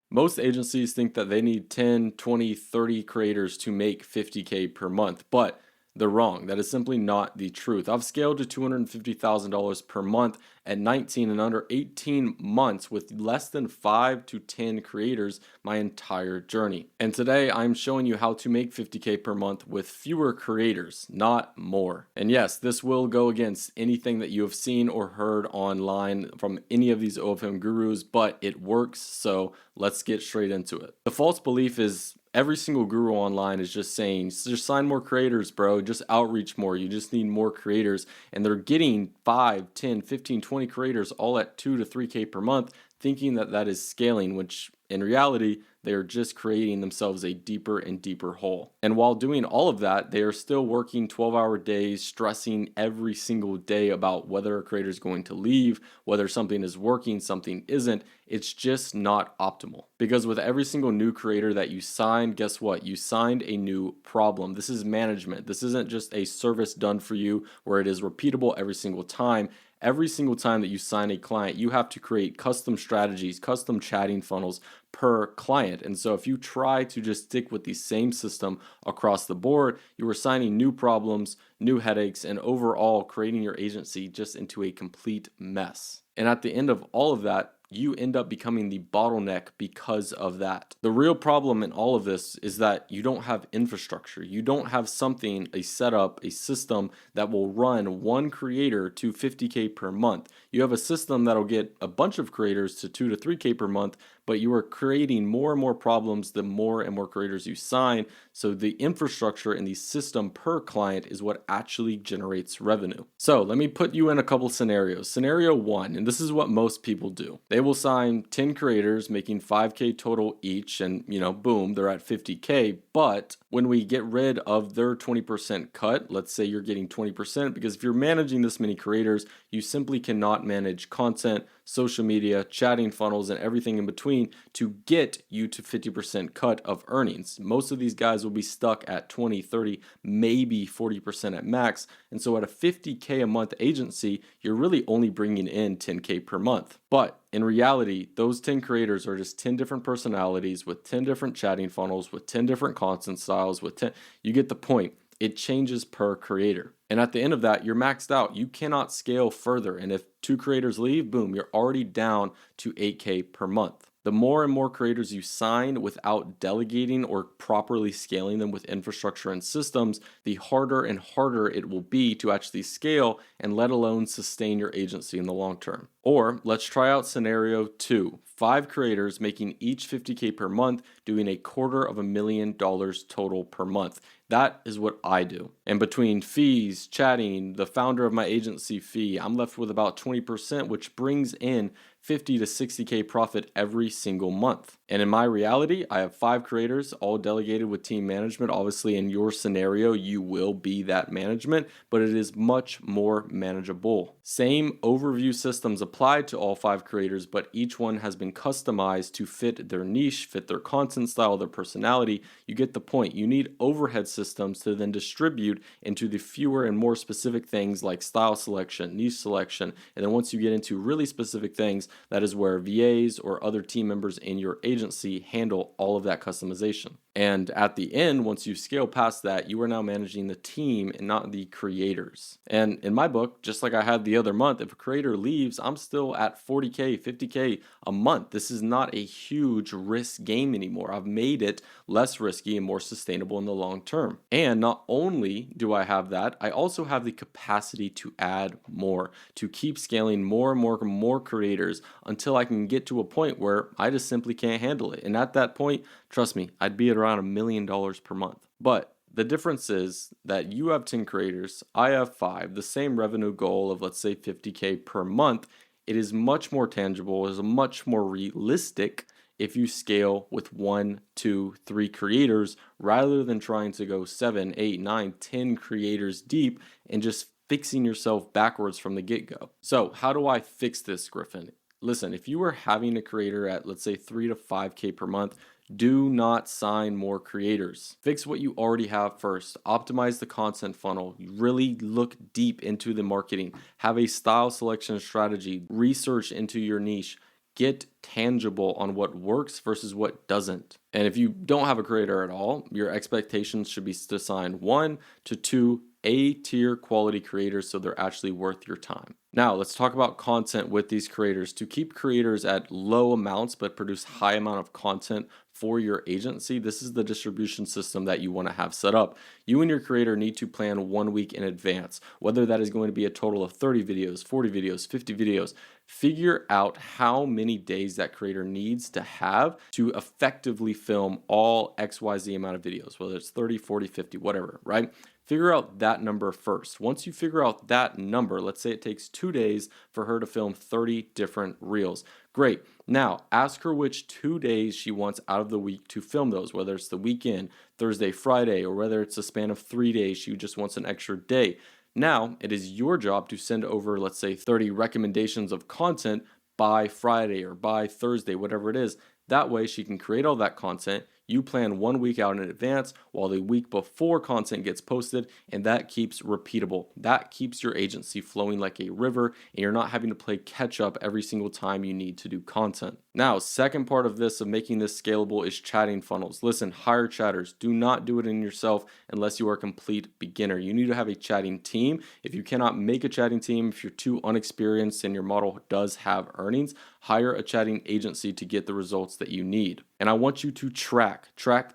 Most agencies think that they need 10, 20, 30 creators to make 50K per month, but they're wrong. That is simply not the truth. I've scaled to $250,000 per month at 19 and under 18 months with less than 5 to 10 creators my entire journey. And today I'm showing you how to make 50K per month with fewer creators, not more. And yes, this will go against anything that you have seen or heard online from any of these OFM gurus, but it works, so let's get straight into it. The false belief is every single guru online is just saying, just sign more creators, bro. Just outreach more. You just need more creators. And they're getting 5, 10, 15, 20 creators all at 2 to 3K per month, thinking that that is scaling, which in reality, they are just creating themselves a deeper and deeper hole. And while doing all of that, they are still working 12-hour days, stressing every single day about whether a creator is going to leave, whether something is working, something isn't. It's just not optimal. Because with every single new creator that you sign, guess what? You signed a new problem. This is management. This isn't just a service done for you where it is repeatable every single time. Every single time that you sign a client, you have to create custom strategies, custom chatting funnels per client. And so if you try to just stick with the same system across the board, you are signing new problems, new headaches, and overall creating your agency just into a complete mess. And at the end of all of that, you end up becoming the bottleneck because of that. The real problem in all of this is that you don't have infrastructure. You don't have something, a setup, a system that will run one creator to 50K per month. You have a system that'll get a bunch of creators to 2 to 3K per month, but you are creating more and more problems the more and more creators you sign. So the infrastructure and the system per client is what actually generates revenue. So let me put you in a couple scenarios. Scenario one, and this is what most people do. They will sign 10 creators making 5K total each, and boom, they're at 50K. But when we get rid of their 20% cut, let's say you're getting 20%, because if you're managing this many creators, you simply cannot manage content, social media, chatting funnels, and everything in between to get you to 50% cut of earnings. Most of these guys will be stuck at 20, 30, maybe 40% at max. And so at a 50K a month agency, you're really only bringing in 10K per month. But in reality, those 10 creators are just 10 different personalities with 10 different chatting funnels, with 10 different content styles, with 10, you get the point. It changes per creator. And at the end of that, you're maxed out. You cannot scale further. And if 2 creators leave, boom, you're already down to 8K per month. The more and more creators you sign without delegating or properly scaling them with infrastructure and systems, the harder and harder it will be to actually scale and let alone sustain your agency in the long term. Or let's try out scenario 2. 5 creators making each 50K per month, doing $250,000 total per month. That is what I do. And between fees, chatting, the founder of my agency fee, I'm left with about 20%, which brings in 50 to 60K profit every single month. And in my reality, I have 5 creators all delegated with team management. Obviously, in your scenario, you will be that management, but it is much more manageable. Same overview systems apply to all 5 creators, but each one has been customized to fit their niche, fit their content style, their personality. You get the point. You need overhead systems to then distribute into the fewer and more specific things like style selection, niche selection, and then once you get into really specific things, that is where VAs or other team members in your agency handle all of that customization. And at the end, once you scale past that, you are now managing the team and not the creators. And in my book, just like I had the other month, if a creator leaves, I'm still at 40K, 50K a month. This is not a huge risk game anymore. I've made it less risky and more sustainable in the long term. And not only do I have that, I also have the capacity to add more, to keep scaling more and more creators until I can get to a point where I just simply can't handle it. And at that point, trust me, I'd be at around $1 million per month. But the difference is that you have 10 creators, I have 5, the same revenue goal of, let's say, 50K per month. It is much more tangible, it is much more realistic if you scale with 1, 2, 3 creators rather than trying to go 7, 8, 9, 10 creators deep and just fixing yourself backwards from the get-go. So how do I fix this, Griffin? Listen, if you are having a creator at, let's say, 3 to 5K per month, do not sign more creators. Fix what you already have first. Optimize the content funnel. Really look deep into the marketing. Have a style selection strategy. Research into your niche. get tangible on what works versus what doesn't. And if you don't have a creator at all, your expectations should be to sign 1 to 2 A-tier quality creators so they're actually worth your time. Now, let's talk about content with these creators. To keep creators at low amounts but produce high amount of content for your agency, this is the distribution system that you want to have set up. You and your creator need to plan 1 week in advance, whether that is going to be a total of 30 videos, 40 videos, 50 videos. Figure out how many days that creator needs to have to effectively film all XYZ amount of videos, whether it's 30, 40, 50, whatever, right? Figure out that number first. Once you figure out that number, let's say it takes 2 days for her to film 30 different reels. Great. Now, ask her which 2 days she wants out of the week to film those, whether it's the weekend, Thursday, Friday, or whether it's a span of 3 days, she just wants an extra day. Now, it is your job to send over, let's say, 30 recommendations of content by Friday or by Thursday, whatever it is. That way, she can create all that content. You plan 1 week out in advance while the week before content gets posted, and that keeps repeatable. That keeps your agency flowing like a river, and you're not having to play catch up every single time you need to do content. Now, second part of this, of making this scalable, is chatting funnels. Listen, hire chatters. Do not do it in yourself unless you are a complete beginner. You need to have a chatting team. If you cannot make a chatting team, if you're too unexperienced and your model does have earnings, hire a chatting agency to get the results that you need. And I want you to track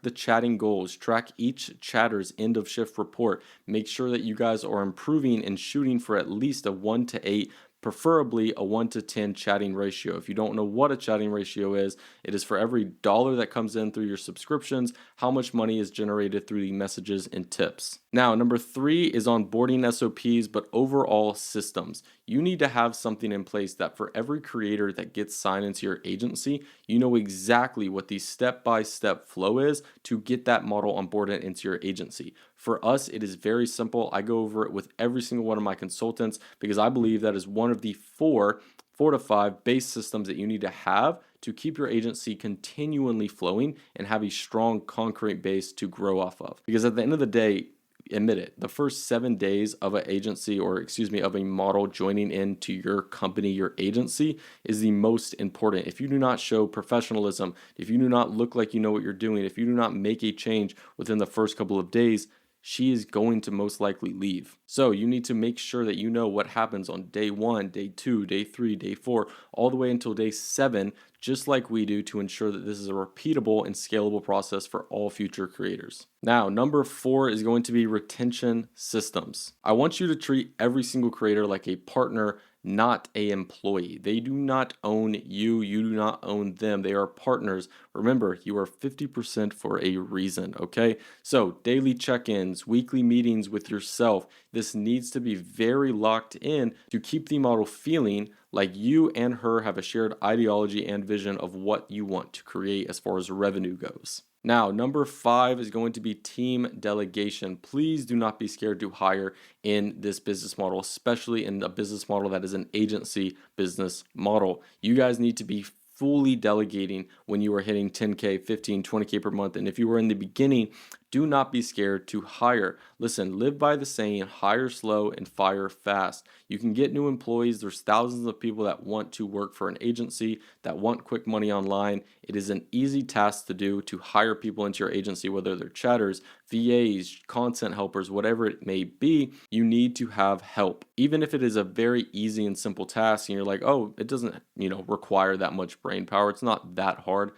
the chatting goals, track each chatter's end of shift report. Make sure that you guys are improving and shooting for at least a 1 to 8, preferably a 1 to 10 chatting ratio. If you don't know what a chatting ratio is, it is for every dollar that comes in through your subscriptions, how much money is generated through the messages and tips. Now, number 3 is onboarding SOPs, but overall systems. You need to have something in place that for every creator that gets signed into your agency, you know exactly what the step-by-step flow is to get that model onboarded into your agency. For us, it is very simple. I go over it with every single one of my consultants because I believe that is one of the four to five base systems that you need to have to keep your agency continually flowing and have a strong concrete base to grow off of. Because at the end of the day, admit it, the first 7 days of an agency, or of a model joining into your company, your agency, is the most important. If you do not show professionalism, if you do not look like you know what you're doing, if you do not make a change within the first couple of days, she is going to most likely leave. So you need to make sure that you know what happens on day 1, day 2, day 3, day 4, all the way until day 7, just like we do, to ensure that this is a repeatable and scalable process for all future creators. Now, number 4 is going to be retention systems. I want you to treat every single creator like a partner, not an employee. They do not own you. You do not own them. They are partners. Remember, you are 50% for a reason, okay? So daily check-ins, weekly meetings with yourself. This needs to be very locked in to keep the model feeling like you and her have a shared ideology and vision of what you want to create as far as revenue goes. Now, number 5 is going to be team delegation. Please do not be scared to hire in this business model, especially in a business model that is an agency business model. You guys need to be fully delegating when you are hitting 10K, 15, 20K per month. And if you were in the beginning, do not be scared to hire. Listen, live by the saying, hire slow and fire fast. You can get new employees. There's thousands of people that want to work for an agency, that want quick money online. It is an easy task to do, to hire people into your agency, whether they're chatters, VAs, content helpers, whatever it may be. You need to have help. Even if it is a very easy and simple task and you're like, oh, it doesn't, require that much brain power. It's not that hard.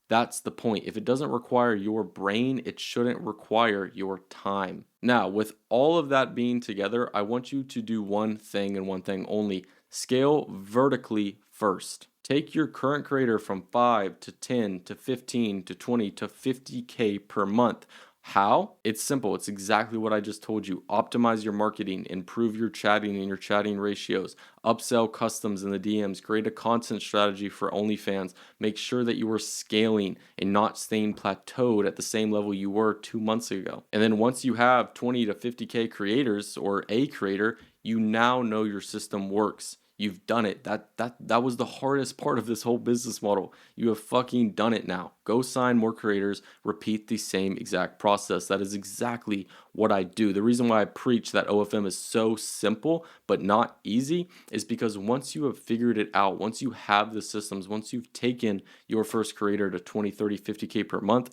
That's the point. If it doesn't require your brain, it shouldn't require your time. Now, with all of that being together, I want you to do one thing and one thing only. Scale vertically first. Take your current creator from 5 to 10 to 15 to 20 to 50K per month. How? It's simple. It's exactly what I just told you. Optimize your marketing, improve your chatting and your chatting ratios, upsell customs in the DMs, create a content strategy for OnlyFans. Make sure that you are scaling and not staying plateaued at the same level you were 2 months ago. And then once you have 20 to 50K creators or a creator, you now know your system works. You've done it. That was the hardest part of this whole business model. You have fucking done it now. Go sign more creators, repeat the same exact process. That is exactly what I do. The reason why I preach that OFM is so simple but not easy is because once you have figured it out, once you have the systems, once you've taken your first creator to 20, 30, 50K per month,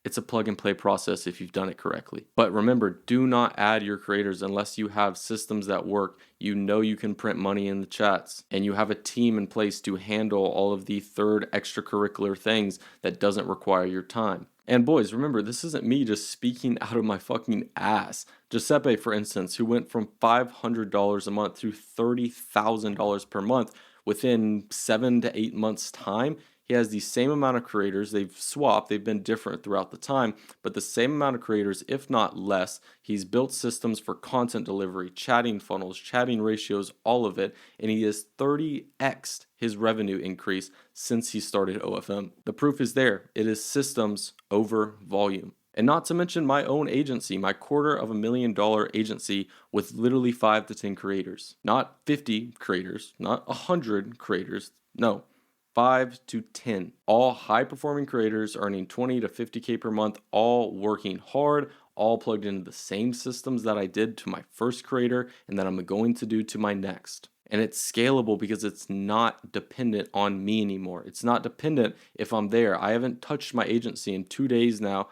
it's a plug and play process if you've done it correctly. But remember, do not add your creators unless you have systems that work. You know you can print money in the chats, and you have a team in place to handle all of the third extracurricular things that doesn't require your time. And boys, remember, this isn't me just speaking out of my fucking ass. Giuseppe, for instance, who went from $500 a month to $30,000 per month within 7 to 8 months' time. He has the same amount of creators. They've swapped. They've been different throughout the time, but the same amount of creators, if not less. He's built systems for content delivery, chatting funnels, chatting ratios, all of it, and he has 30x'd his revenue increase since he started OFM. The proof is there. It is systems over volume. And not to mention my own agency, my $250,000 agency with literally 5 to 10 creators. Not 50 creators, not 100 creators. No. 5 to 10, all high performing creators earning 20 to 50K per month, all working hard, all plugged into the same systems that I did to my first creator and that I'm going to do to my next. And it's scalable because it's not dependent on me anymore. It's not dependent if I'm there. I haven't touched my agency in 2 days now,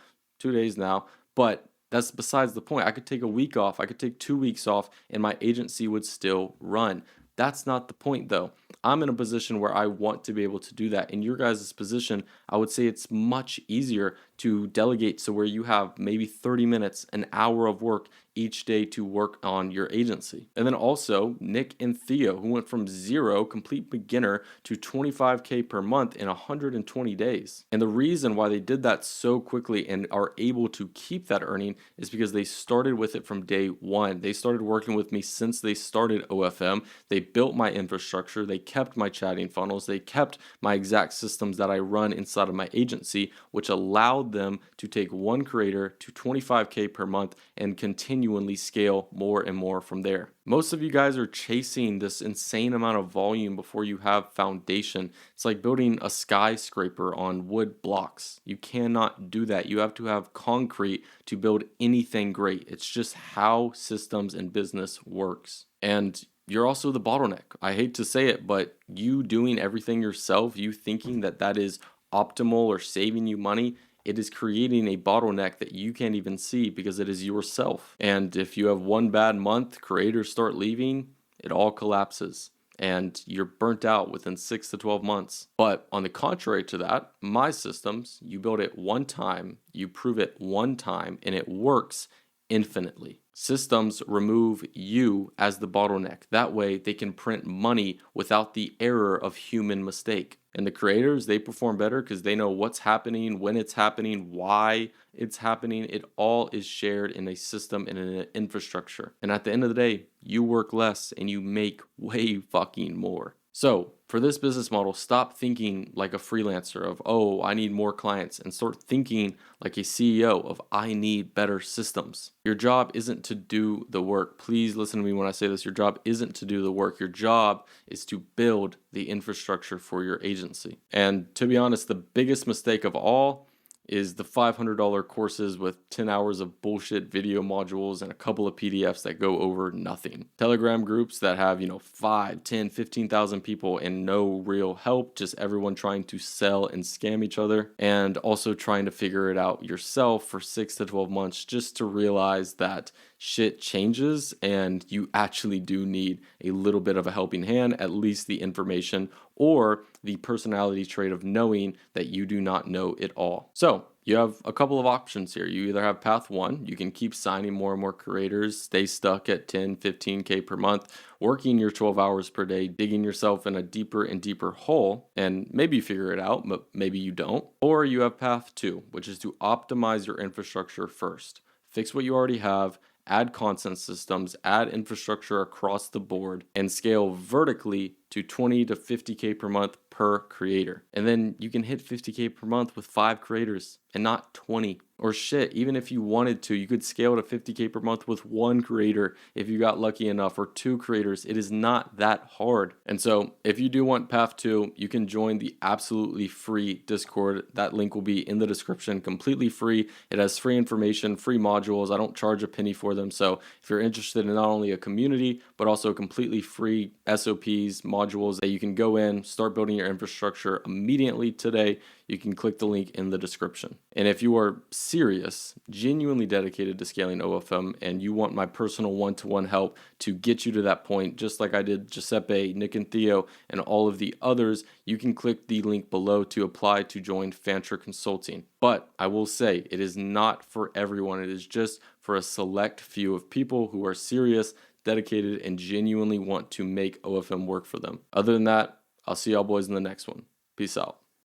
but that's besides the point. I could take a week off, I could take 2 weeks off, and my agency would still run. That's not the point though. I'm in a position where I want to be able to do that. In your guys' position, I would say it's much easier to delegate so where you have maybe 30 minutes, an hour of work each day to work on your agency. And then also Nick and Theo, who went from zero, complete beginner, to 25K per month in 120 days. And the reason why they did that so quickly and are able to keep that earning is because they started with it from day one. They started working with me since they started OFM. They built my infrastructure. They kept my chatting funnels. They kept my exact systems that I run inside of my agency, which allowed them to take one creator to 25K per month and continually scale more and more from there. Most of you guys are chasing this insane amount of volume before you have foundation. It's like building a skyscraper on wood blocks. You cannot do that. You have to have concrete to build anything great. It's just how systems and business works. And you're also the bottleneck. I hate to say it, but you doing everything yourself, you thinking that that is optimal or saving you money, it is creating a bottleneck that you can't even see because it is yourself. And if you have one bad month, creators start leaving, it all collapses and you're burnt out within 6 to 12 months. But on the contrary to that, my systems, you build it one time, you prove it one time, and it works infinitely. Systems remove you as the bottleneck. That way they can print money without the error of human mistake. And the creators, they perform better because they know what's happening, when it's happening, why it's happening. It all is shared in a system and in an infrastructure. And at the end of the day, you work less and you make way fucking more. So for this business model, stop thinking like a freelancer of, oh, I need more clients, and start thinking like a CEO of, I need better systems. Your job isn't to do the work. Please listen to me when I say this. Your job isn't to do the work. Your job is to build the infrastructure for your agency. And to be honest, the biggest mistake of all is the $500 courses with 10 hours of bullshit video modules and a couple of PDFs that go over nothing. Telegram groups that have, 5, 10, 15,000 people and no real help, just everyone trying to sell and scam each other, and also trying to figure it out yourself for 6 to 12 months just to realize that shit changes and you actually do need a little bit of a helping hand, at least the information or the personality trait of knowing that you do not know it all. So you have a couple of options here. You either have path one, you can keep signing more and more creators, stay stuck at 10, 15K per month, working your 12 hours per day, digging yourself in a deeper and deeper hole, and maybe you figure it out, but maybe you don't. Or you have path two, which is to optimize your infrastructure first. Fix what you already have, add content systems, add infrastructure across the board, and scale vertically to 20 to 50K per month per creator. And then you can hit 50K per month with 5 creators and not 20 Or shit, even if you wanted to, you could scale to 50K per month with one creator if you got lucky enough, or two creators. It is not that hard. And so if you do want Path 2, you can join the absolutely free Discord. That link will be in the description, completely free. It has free information, free modules. I don't charge a penny for them. So if you're interested in not only a community, but also completely free SOPs, modules that you can go in, start building your infrastructure immediately today, you can click the link in the description. And if you are serious, genuinely dedicated to scaling OFM, and you want my personal one-to-one help to get you to that point, just like I did Giuseppe, Nick and Theo, and all of the others, you can click the link below to apply to join Fantra Consulting. But I will say, it is not for everyone. It is just for a select few of people who are serious, dedicated, and genuinely want to make OFM work for them. Other than that, I'll see y'all boys in the next one. Peace out.